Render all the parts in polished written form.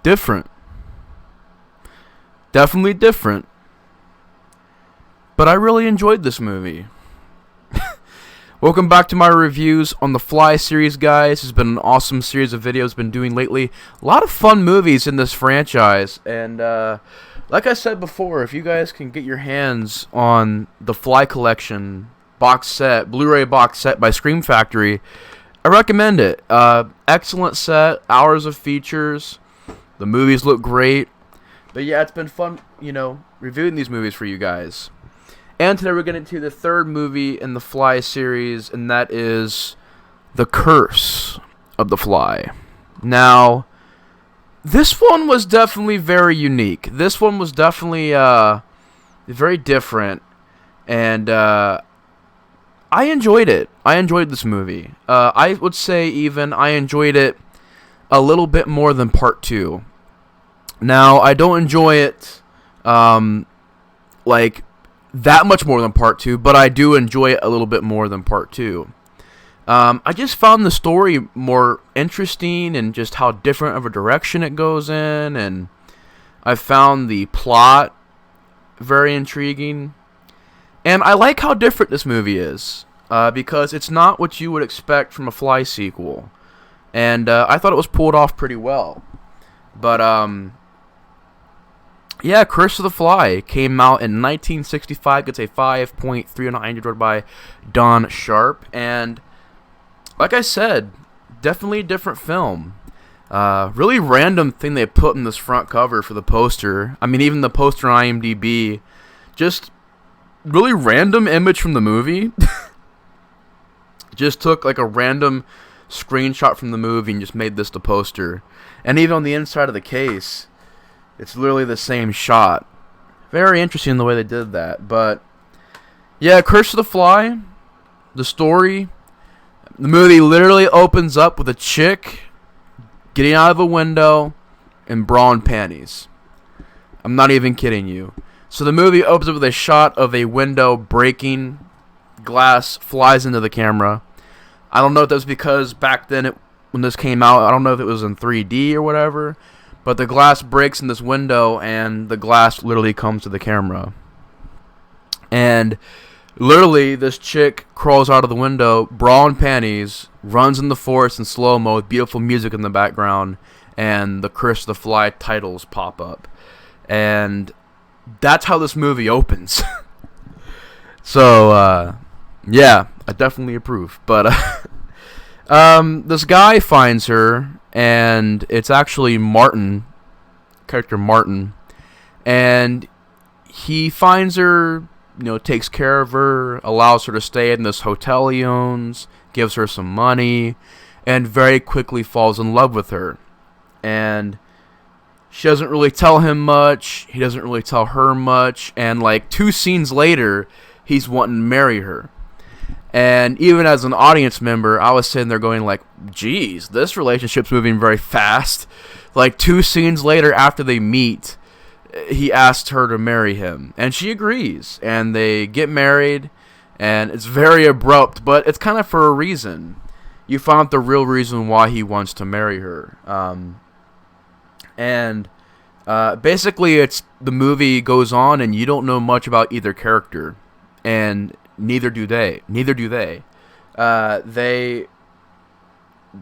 different. Definitely different. But I really enjoyed this movie. Welcome back to my reviews on the Fly series, guys. It's been an awesome series of videos I've been doing lately. A lot of fun movies in this franchise. And like I said before, if you guys can get your hands on the Fly Collection box set, Blu-ray box set by Scream Factory, I recommend it. Excellent set, hours of features. The movies look great. But yeah, it's been fun, reviewing these movies for you guys. And today we're getting to the third movie in the Fly series, and that is The Curse of the Fly. Now, this one was definitely very unique. This one was definitely very different, and I enjoyed it. I enjoyed this movie. I would say even I enjoyed it a little bit more than Part 2. Now, I don't enjoy it that much more than Part 2, but I do enjoy it a little bit more than Part 2. I just found the story more interesting and just how different of a direction it goes in, and I found the plot very intriguing. And I like how different this movie is, because it's not what you would expect from a Fly sequel. And I thought it was pulled off pretty well. But, yeah, Curse of the Fly came out in 1965, gets a 5.3 on IMDb, directed by Don Sharp, and like I said, definitely a different film. Really random thing they put in this front cover for the poster. I mean, even the poster on IMDb, just really random image from the movie. Just took like a random screenshot from the movie and just made this the poster. And even on the inside of the case, it's literally the same shot. Very interesting the way they did that. But, yeah, Curse of the Fly, the story, the movie literally opens up with a chick getting out of a window in bra and panties. I'm not even kidding you. So the movie opens up with a shot of a window breaking, glass flies into the camera. I don't know if that was because back then when this came out, I don't know if it was in 3D or whatever, but the glass breaks in this window, and the glass literally comes to the camera. And literally, this chick crawls out of the window, bra and panties, runs in the forest in slow-mo with beautiful music in the background, and the Curse of the Fly titles pop up. And that's how this movie opens. So, yeah, I definitely approve. But this guy finds her, and it's actually Martin, character Martin, and he finds her, takes care of her, allows her to stay in this hotel he owns, gives her some money, and very quickly falls in love with her. And she doesn't really tell him much, he doesn't really tell her much, and like 2 scenes later, he's wanting to marry her. And even as an audience member, I was sitting there going like, geez, this relationship's moving very fast. Like 2 scenes later after they meet, he asked her to marry him. And she agrees. And they get married. And it's very abrupt, but it's kind of for a reason. You find out the real reason why he wants to marry her. Basically, the movie goes on and you don't know much about either character. And Neither do they. They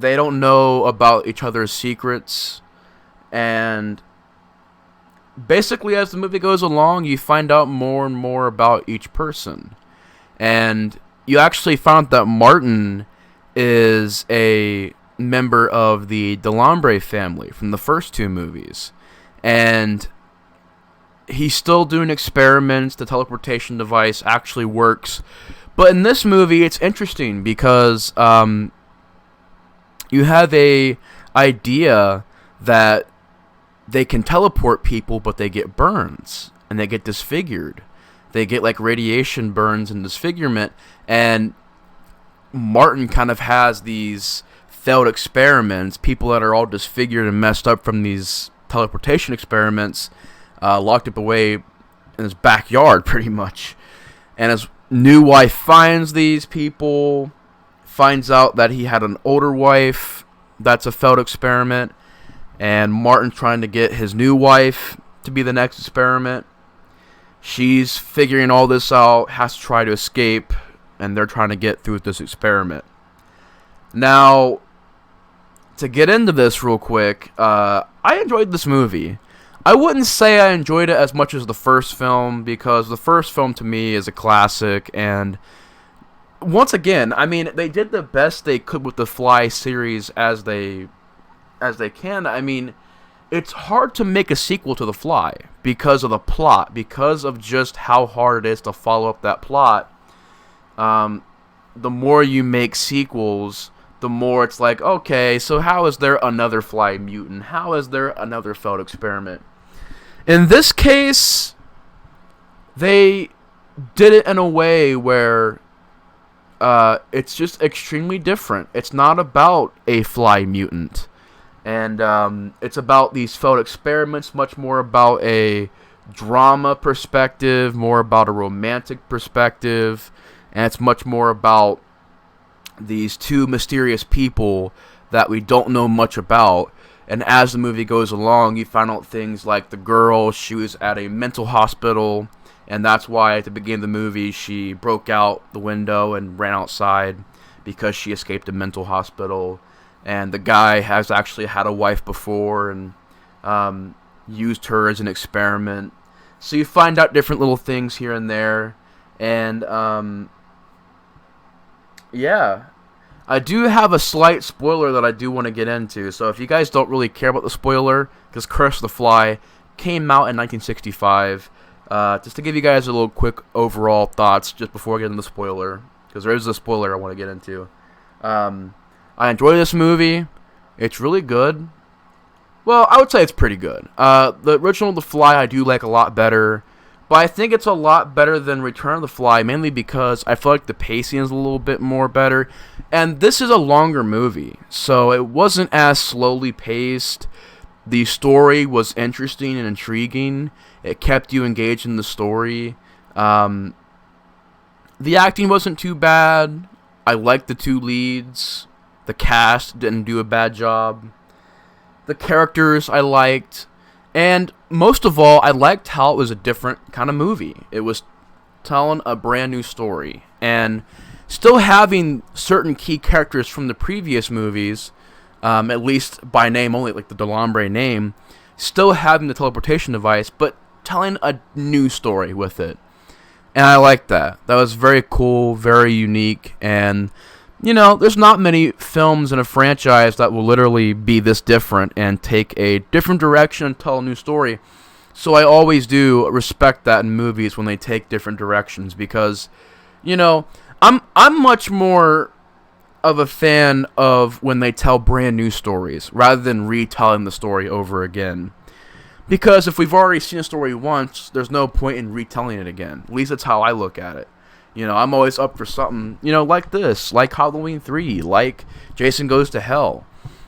don't know about each other's secrets, and basically as the movie goes along, you find out more and more about each person. And you actually found that Martin is a member of the Delambre family from the first 2 movies. And he's still doing experiments. The teleportation device actually works. But in this movie, it's interesting because you have a idea that they can teleport people, but they get burns, and they get disfigured. They get like radiation burns and disfigurement, and Martin kind of has these failed experiments, people that are all disfigured and messed up from these teleportation experiments, locked up away in his backyard, pretty much. And his new wife finds these people, finds out that he had an older wife that's a failed experiment, and Martin's trying to get his new wife to be the next experiment. She's figuring all this out, has to try to escape, and they're trying to get through this experiment. Now, to get into this real quick, I enjoyed this movie. I wouldn't say I enjoyed it as much as the first film, because the first film to me is a classic, and once again, I mean, they did the best they could with the Fly series as they can. I mean, it's hard to make a sequel to The Fly because of the plot, because of just how hard it is to follow up that plot. The more you make sequels, the more it's like, okay, so how is there another Fly mutant? How is there another failed experiment? In this case, they did it in a way where it's just extremely different. It's not about a Fly mutant. And it's about these failed experiments, much more about a drama perspective, more about a romantic perspective, and it's much more about these two mysterious people that we don't know much about. And as the movie goes along, you find out things like the girl, she was at a mental hospital, and that's why at the beginning of the movie she broke out the window and ran outside because she escaped a mental hospital. And the guy has actually had a wife before and used her as an experiment. So you find out different little things here and there. And yeah, I do have a slight spoiler that I do want to get into. So if you guys don't really care about the spoiler, because Curse of the Fly came out in 1965, just to give you guys a little quick overall thoughts just before I get into the spoiler, because there is a spoiler I want to get into. I enjoy this movie. It's really good. Well, I would say it's pretty good. The original The Fly I do like a lot better, but I think it's a lot better than Return of the Fly, mainly because I feel like the pacing is a little bit more better. And this is a longer movie, so it wasn't as slowly paced. The story was interesting and intriguing. It kept you engaged in the story. The acting wasn't too bad. I liked the two leads. The cast didn't do a bad job. The characters I liked. And most of all, I liked how it was a different kind of movie. It was telling a brand new story. And still having certain key characters from the previous movies, at least by name only, like the Delambre name, still having the teleportation device, but telling a new story with it. And I liked that. That was very cool, very unique, and you know, there's not many films in a franchise that will literally be this different and take a different direction and tell a new story. So I always do respect that in movies when they take different directions, because, you know, I'm much more of a fan of when they tell brand new stories rather than retelling the story over again. Because if we've already seen a story once, there's no point in retelling it again. At least that's how I look at it. You know, I'm always up for something, you know, like this, like Halloween 3, like Jason Goes to Hell.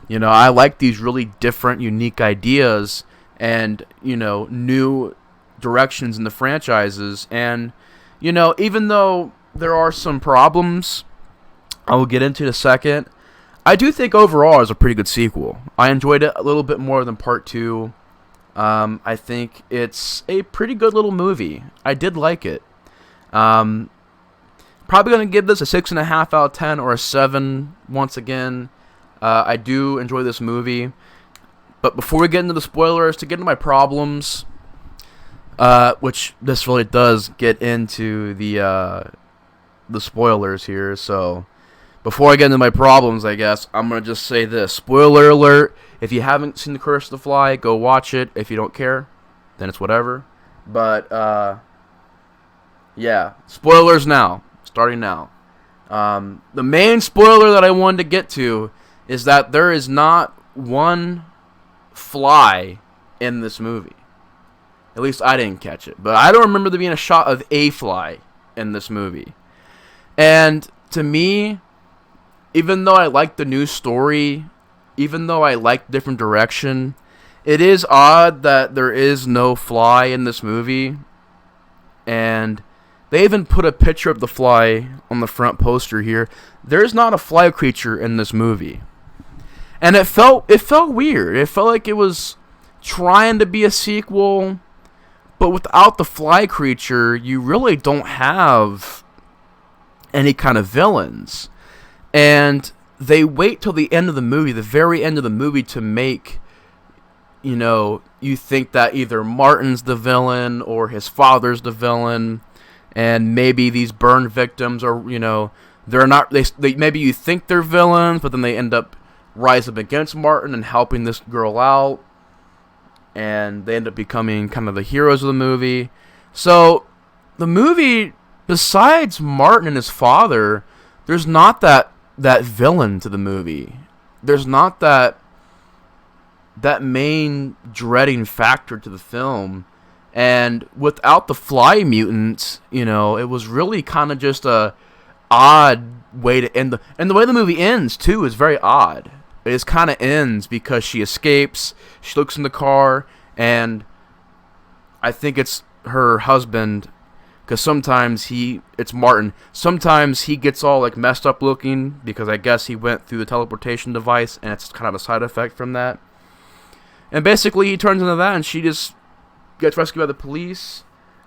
You know, I like these really different, unique ideas and, you know, new directions in the franchises. And, you know, even though there are some problems I will get into in a second, I do think overall it's a pretty good sequel. I enjoyed it a little bit more than Part 2. I think it's a pretty good little movie. I did like it. Probably going to give this a 6.5 out of 10 or a 7 once again. I do enjoy this movie. But before we get into the spoilers, to get into my problems, which this really does get into the spoilers here. So before I get into my problems, I guess, I'm going to just say this. Spoiler alert. If you haven't seen The Curse of the Fly, go watch it. If you don't care, then it's whatever. But, yeah. Spoilers now. Starting now. The main spoiler that I wanted to get to is that there is not one fly in this movie. At least I didn't catch it. But I don't remember there being a shot of a fly in this movie. And to me, even though I like the new story, even though I like different direction, it is odd that there is no fly in this movie. And they even put a picture of the fly on the front poster here. There's not a fly creature in this movie. And it felt weird. It felt like it was trying to be a sequel, but without the fly creature, you really don't have any kind of villains. And they wait till the end of the movie, the very end of the movie, to make, you think that either Martin's the villain or his father's the villain, and maybe these burn victims are, they're not, they maybe you think they're villains, but then they end up rising up against Martin and helping this girl out, and they end up becoming kind of the heroes of the movie. So the movie, besides Martin and his father, there's not that villain to the movie. There's not that main dreading factor to the film. And without the fly mutants, it was really kind of just a odd way to end and the way the movie ends too is very odd. It just kind of ends because she escapes, she looks in the car, and I think it's her husband, because sometimes it's Martin, sometimes he gets all like messed up looking because I guess he went through the teleportation device and it's kind of a side effect from that. And basically he turns into that and she just gets rescued by the police,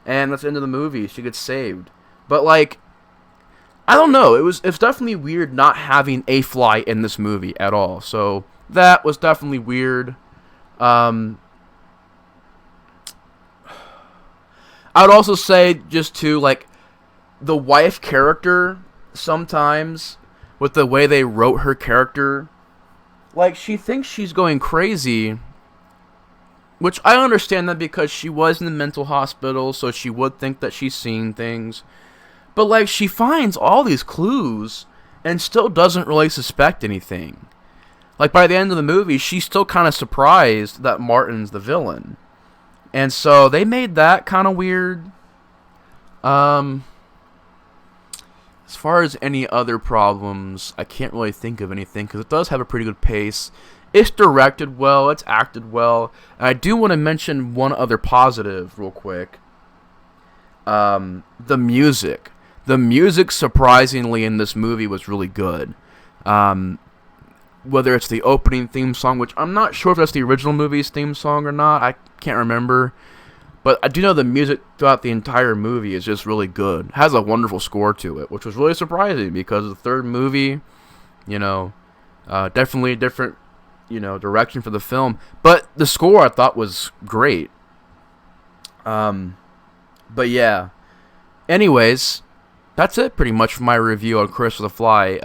and that's the end of the movie. She gets saved. But like, I don't know, it's definitely weird not having a fly in this movie at all. So that was definitely weird. I would also say, just to, like, the wife character, sometimes, with the way they wrote her character, like, she thinks she's going crazy, which I understand that because she was in the mental hospital, so she would think that she's seeing things. But, like, she finds all these clues and still doesn't really suspect anything. Like, by the end of the movie, she's still kind of surprised that Martin's the villain. And so they made that kind of weird. As far as any other problems, I can't really think of anything, because it does have a pretty good pace. It's directed well, it's acted well. And I do want to mention one other positive real quick. The music. The music, surprisingly, in this movie was really good. Whether it's the opening theme song, which I'm not sure if that's the original movie's theme song or not. I can't remember. But I do know the music throughout the entire movie is just really good. It has a wonderful score to it, which was really surprising because the third movie, definitely a different, direction for the film. But the score I thought was great. But yeah. Anyways, that's it pretty much for my review on Curse of the Fly.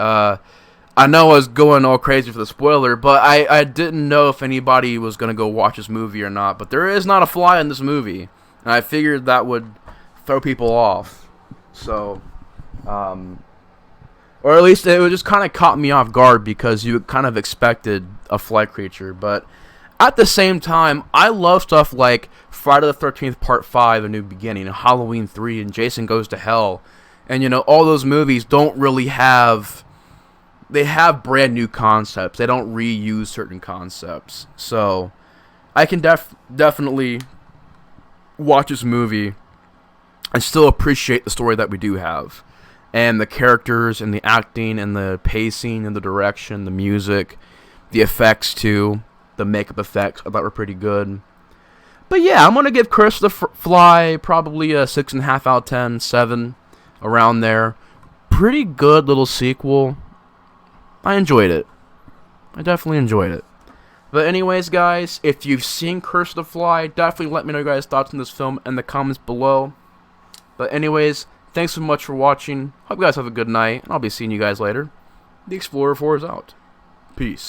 I know I was going all crazy for the spoiler, but I didn't know if anybody was going to go watch this movie or not. But there is not a fly in this movie, and I figured that would throw people off. So, or at least it would just kind of caught me off guard because you kind of expected a fly creature. But at the same time, I love stuff like Friday the 13th Part 5, A New Beginning, and Halloween 3, and Jason Goes to Hell. And, all those movies don't really have... They have brand new concepts. They don't reuse certain concepts. So, I can definitely watch this movie and still appreciate the story that we do have. And the characters, and the acting, and the pacing, and the direction, the music, the effects too. The makeup effects I thought were pretty good. But yeah, I'm going to give Curse of the Fly probably a 6.5 out of 10, 7, around there. Pretty good little sequel. I enjoyed it. I definitely enjoyed it. But anyways, guys, if you've seen Curse of the Fly, definitely let me know your guys' thoughts on this film in the comments below. But anyways, thanks so much for watching. Hope you guys have a good night, and I'll be seeing you guys later. The Explorer 4 is out. Peace.